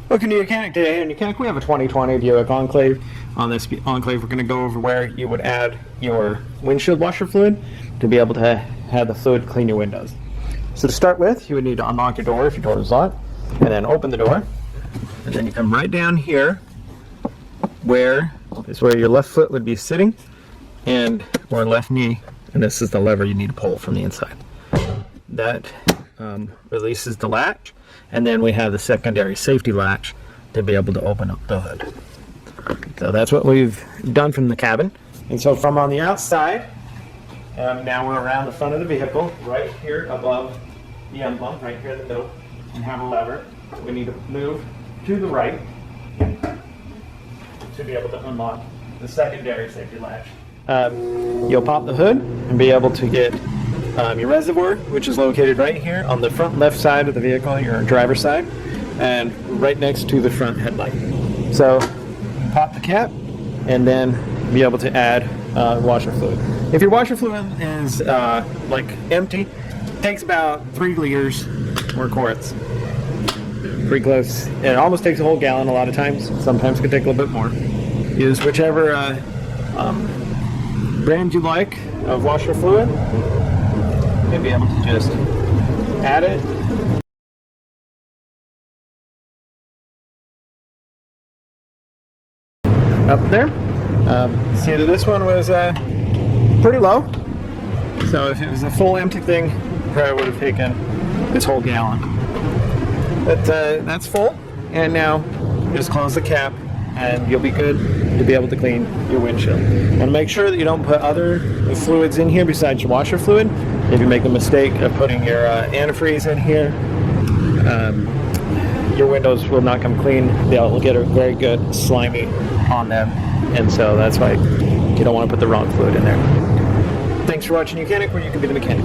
Welcome to YOUCANIC today. In YOUCANIC, we have a 2020 Buick Enclave. On this Enclave, we're going to go over where you would add your windshield washer fluid to be able to have the fluid clean your windows. So to start with, you would need to unlock your door if your door is locked, and then open the door. And then you come right down here, where is where your left foot would be sitting, and or left knee, and this is the lever you need to pull from the inside. That releases the latch, and then we have the secondary safety latch to be able to open up the hood. So that's what we've done from the cabin. And so from on the outside, now we're around the front of the vehicle, right here above the emblem, right here in the middle, and have a lever. We need to move to the right to be able to unlock the secondary safety latch. You'll pop the hood and be able to get your reservoir, which is located right here on the front left side of the vehicle, your driver's side, and right next to the front headlight. So pop the cap and then be able to add washer fluid. If your washer fluid is like empty, it takes about 3 liters or quarts. Pretty close. It almost takes a whole gallon a lot of times. Sometimes it can take a little bit more. Use whichever brand you like of washer fluid. You'll be able to just add it. Up there. See that this one was pretty low. So if it was a full empty thing, it probably would have taken this whole gallon. But that's full. And now just close the cap and you'll be good to be able to clean your windshield. Want to make sure that you don't put other fluids in here besides your washer fluid. If you make the mistake of putting your antifreeze in here, your windows will not come clean. They'll get a very good slimy on them, and so that's why you don't want to put the wrong fluid in there. Thanks for watching YOUCANIC, where you can be the mechanic.